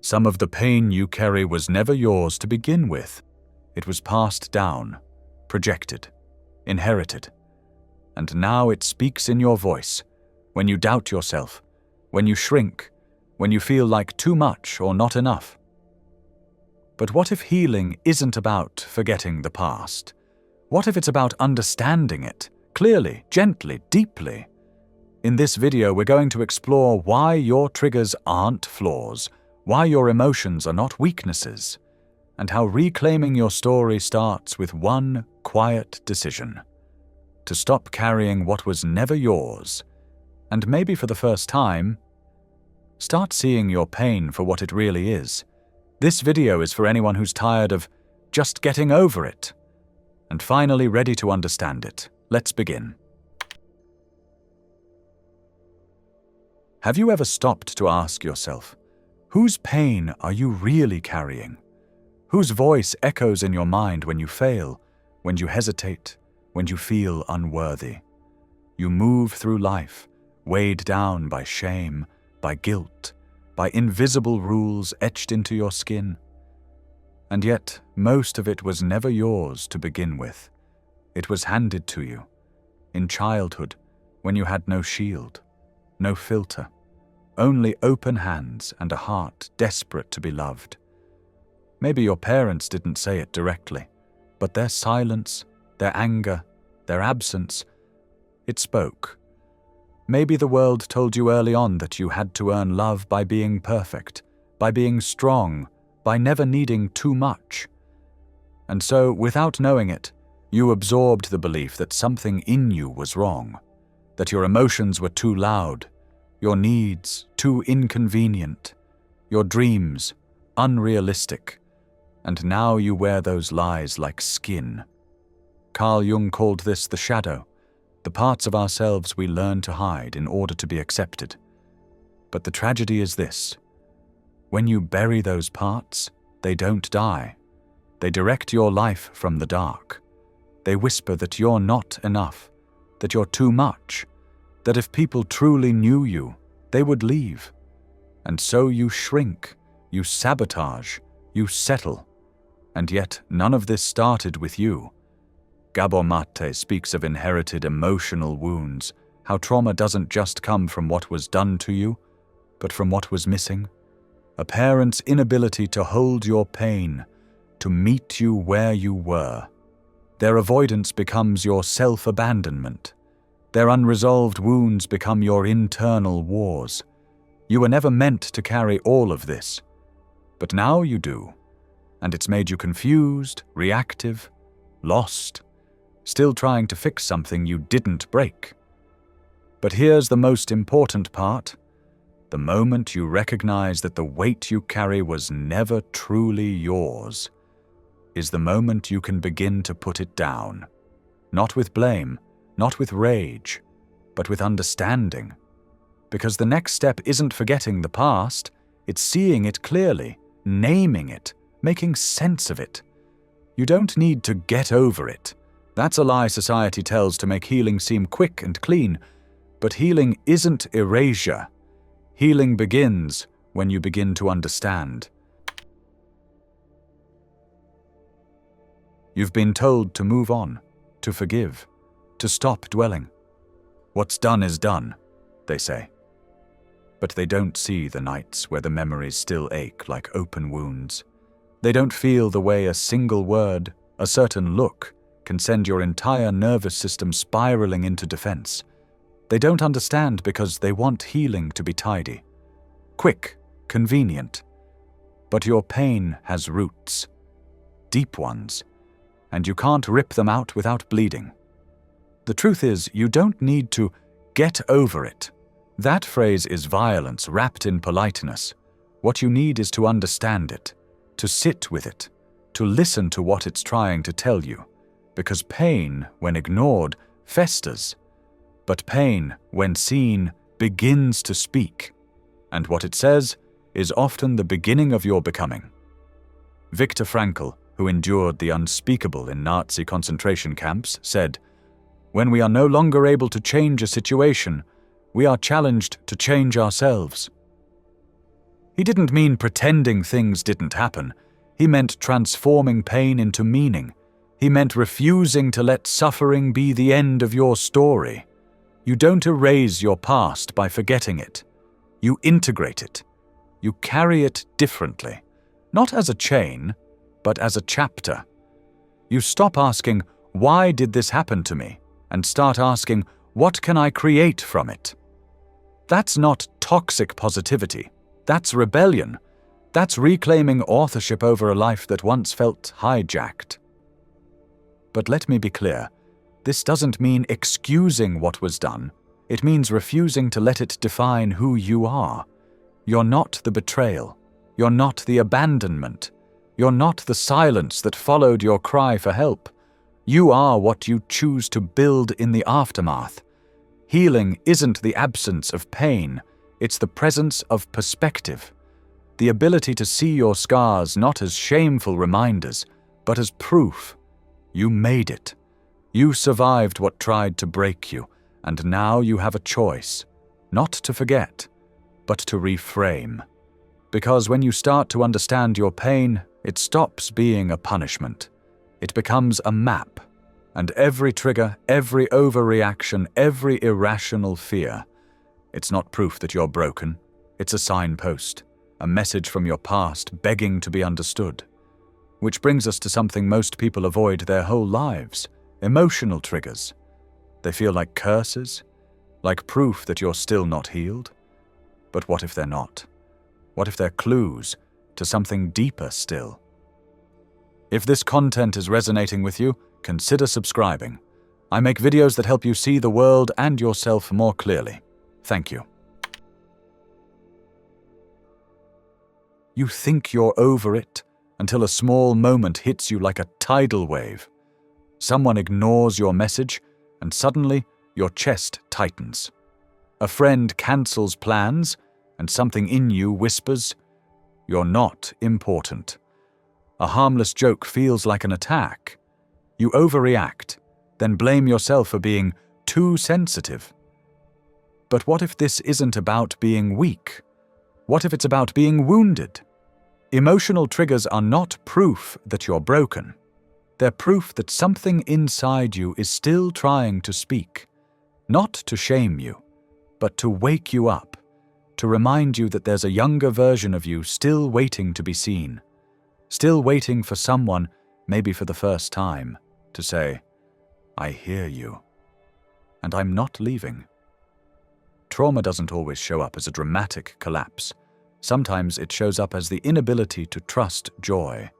Some of the pain you carry was never yours to begin with. It was passed down, projected, inherited. And now it speaks in your voice, when you doubt yourself, when you shrink, when you feel like too much or not enough. But what if healing isn't about forgetting the past? What if it's about understanding it, clearly, gently, deeply? In this video, we're going to explore why your triggers aren't flaws, why your emotions are not weaknesses, and how reclaiming your story starts with one quiet decision: to stop carrying what was never yours, and maybe for the first time, start seeing your pain for what it really is. This video is for anyone who's tired of just getting over it, and finally ready to understand it. Let's begin. Have you ever stopped to ask yourself, whose pain are you really carrying? Whose voice echoes in your mind when you fail, when you hesitate, when you feel unworthy? You move through life, weighed down by shame, by guilt, by invisible rules etched into your skin. And yet, most of it was never yours to begin with. It was handed to you, in childhood, when you had no shield, no filter, only open hands and a heart desperate to be loved. Maybe your parents didn't say it directly, but their silence, their anger, their absence, it spoke. Maybe the world told you early on that you had to earn love by being perfect, by being strong, by never needing too much. And so, without knowing it, you absorbed the belief that something in you was wrong, that your emotions were too loud, your needs too inconvenient, your dreams unrealistic, and now you wear those lies like skin. Carl Jung called this the shadow, the parts of ourselves we learn to hide in order to be accepted. But the tragedy is this: when you bury those parts, they don't die. They direct your life from the dark. They whisper that you're not enough, that you're too much, that if people truly knew you, they would leave. And so you shrink, you sabotage, you settle. And yet none of this started with you. Gabor Maté speaks of inherited emotional wounds, how trauma doesn't just come from what was done to you, but from what was missing. A parent's inability to hold your pain, to meet you where you were. Their avoidance becomes your self-abandonment. Their unresolved wounds become your internal wars. You were never meant to carry all of this, but now you do, and it's made you confused, reactive, lost, still trying to fix something you didn't break. But here's the most important part. The moment you recognize that the weight you carry was never truly yours, is the moment you can begin to put it down. Not with blame, not with rage, but with understanding. Because the next step isn't forgetting the past, it's seeing it clearly, naming it, making sense of it. You don't need to get over it. That's a lie society tells to make healing seem quick and clean. But healing isn't erasure. Healing begins when you begin to understand. You've been told to move on, to forgive, to stop dwelling. What's done is done, they say. But they don't see the nights where the memories still ache like open wounds. They don't feel the way a single word, a certain look, can send your entire nervous system spiraling into defense. They don't understand because they want healing to be tidy, quick, convenient. But your pain has roots, deep ones, and you can't rip them out without bleeding. The truth is, you don't need to get over it. That phrase is violence wrapped in politeness. What you need is to understand it, to sit with it, to listen to what it's trying to tell you. Because pain, when ignored, festers. But pain, when seen, begins to speak. And what it says is often the beginning of your becoming. Viktor Frankl, who endured the unspeakable in Nazi concentration camps, said, "When we are no longer able to change a situation, we are challenged to change ourselves." He didn't mean pretending things didn't happen. He meant transforming pain into meaning. He meant refusing to let suffering be the end of your story. You don't erase your past by forgetting it. You integrate it. You carry it differently, not as a chain, but as a chapter. You stop asking, "Why did this happen to me?" and start asking, "What can I create from it?" That's not toxic positivity. That's rebellion. That's reclaiming authorship over a life that once felt hijacked. But let me be clear, this doesn't mean excusing what was done. It means refusing to let it define who you are. You're not the betrayal. You're not the abandonment. You're not the silence that followed your cry for help. You are what you choose to build in the aftermath. Healing isn't the absence of pain, it's the presence of perspective. The ability to see your scars not as shameful reminders, but as proof. You made it. You survived what tried to break you, and now you have a choice, not to forget, but to reframe. Because when you start to understand your pain, it stops being a punishment. It becomes a map, and every trigger, every overreaction, every irrational fear, it's not proof that you're broken, it's a signpost, a message from your past begging to be understood. Which brings us to something most people avoid their whole lives: emotional triggers. They feel like curses, like proof that you're still not healed. But what if they're not? What if they're clues to something deeper still? If this content is resonating with you, consider subscribing. I make videos that help you see the world and yourself more clearly. Thank you. You think you're over it until a small moment hits you like a tidal wave. Someone ignores your message, and suddenly your chest tightens. A friend cancels plans, and something in you whispers, "You're not important." A harmless joke feels like an attack. You overreact, then blame yourself for being too sensitive. But what if this isn't about being weak? What if it's about being wounded? Emotional triggers are not proof that you're broken. They're proof that something inside you is still trying to speak, not to shame you, but to wake you up, to remind you that there's a younger version of you still waiting to be seen, still waiting for someone, maybe for the first time, to say, "I hear you, and I'm not leaving." Trauma doesn't always show up as a dramatic collapse. Sometimes it shows up as the inability to trust joy,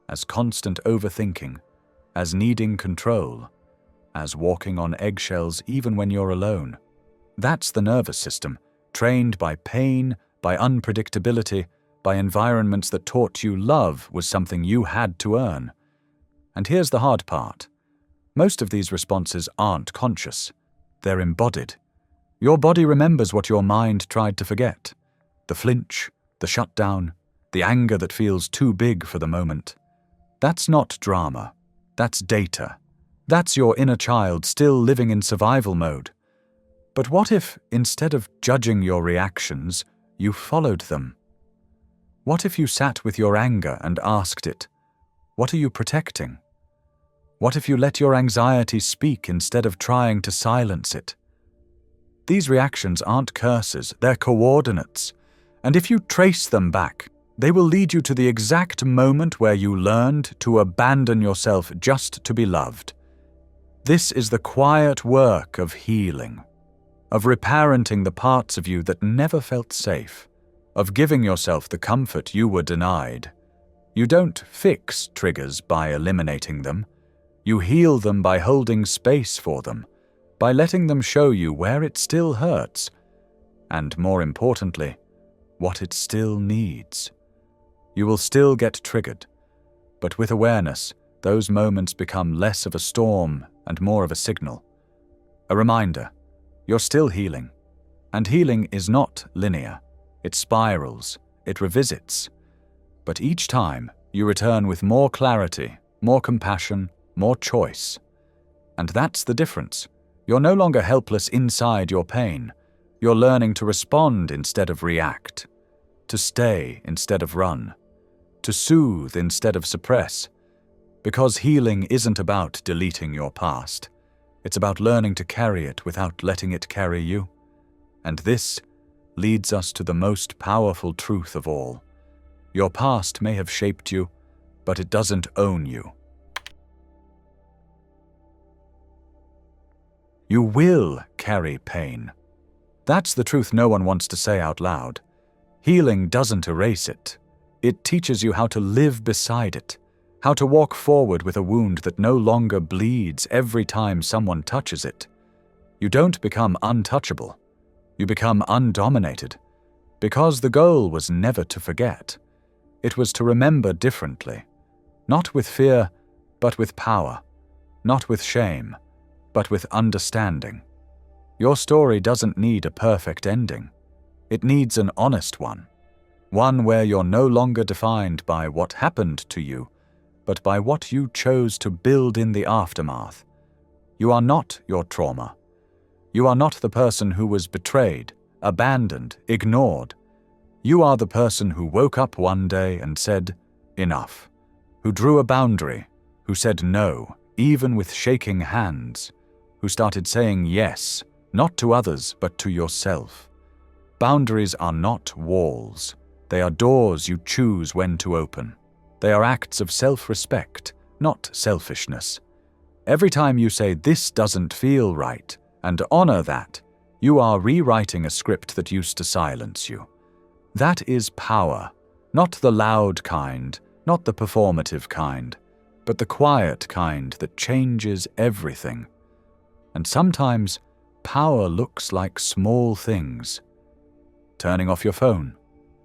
as constant overthinking, as needing control, as walking on eggshells even when you're alone. That's the nervous system, trained by pain, by unpredictability, by environments that taught you love was something you had to earn. And here's the hard part. Most of these responses aren't conscious. They're embodied. Your body remembers what your mind tried to forget. The flinch, the shutdown, the anger that feels too big for the moment. That's not drama. That's data. That's your inner child still living in survival mode. But what if, instead of judging your reactions, you followed them? What if you sat with your anger and asked it, "What are you protecting?" What if you let your anxiety speak instead of trying to silence it? These reactions aren't curses, they're coordinates. And if you trace them back, they will lead you to the exact moment where you learned to abandon yourself just to be loved. This is the quiet work of healing, of reparenting the parts of you that never felt safe, of giving yourself the comfort you were denied. You don't fix triggers by eliminating them. You heal them by holding space for them, by letting them show you where it still hurts, and more importantly, what it still needs. You will still get triggered, but with awareness, those moments become less of a storm and more of a signal. A reminder, you're still healing, and healing is not linear. It spirals, it revisits. But each time, you return with more clarity, more compassion, more choice. And that's the difference. You're no longer helpless inside your pain. You're learning to respond instead of react, to stay instead of run, to soothe instead of suppress. Because healing isn't about deleting your past. It's about learning to carry it without letting it carry you. And this leads us to the most powerful truth of all. Your past may have shaped you, but it doesn't own you. You will carry pain. That's the truth no one wants to say out loud. Healing doesn't erase it. It teaches you how to live beside it, how to walk forward with a wound that no longer bleeds every time someone touches it. You don't become untouchable. You become undominated, because the goal was never to forget. It was to remember differently, not with fear, but with power, not with shame, but with understanding. Your story doesn't need a perfect ending. It needs an honest one where you're no longer defined by what happened to you, but by what you chose to build in the aftermath. You are not your trauma. You are not the person who was betrayed, abandoned, ignored. You are the person who woke up one day and said, enough, who drew a boundary, who said no, even with shaking hands, who started saying yes, not to others, but to yourself. Boundaries are not walls. They are doors you choose when to open. They are acts of self-respect, not selfishness. Every time you say, "This doesn't feel right," and honor that, you are rewriting a script that used to silence you. That is power, not the loud kind, not the performative kind, but the quiet kind that changes everything. And sometimes, power looks like small things. Turning off your phone,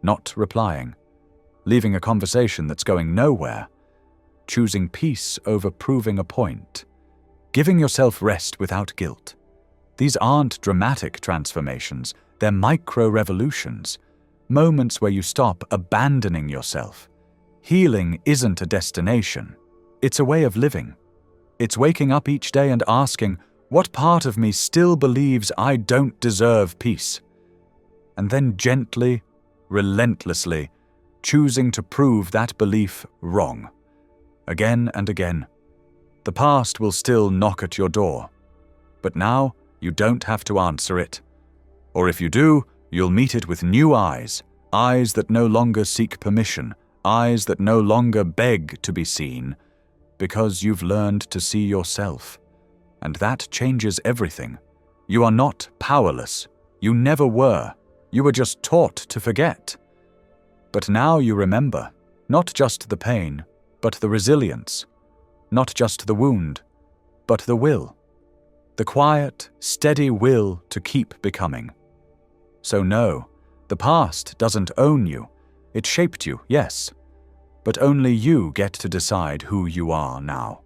not replying, leaving a conversation that's going nowhere, choosing peace over proving a point, giving yourself rest without guilt. These aren't dramatic transformations, they're micro-revolutions, moments where you stop abandoning yourself. Healing isn't a destination, it's a way of living. It's waking up each day and asking, what part of me still believes I don't deserve peace? And then gently, relentlessly, choosing to prove that belief wrong. Again and again. The past will still knock at your door. But now, you don't have to answer it. Or if you do, you'll meet it with new eyes, eyes that no longer seek permission, eyes that no longer beg to be seen, because you've learned to see yourself. And that changes everything. You are not powerless. You never were. You were just taught to forget. But now you remember, not just the pain, but the resilience. Not just the wound, but the will. The quiet, steady will to keep becoming. So no, the past doesn't own you. It shaped you, yes. But only you get to decide who you are now.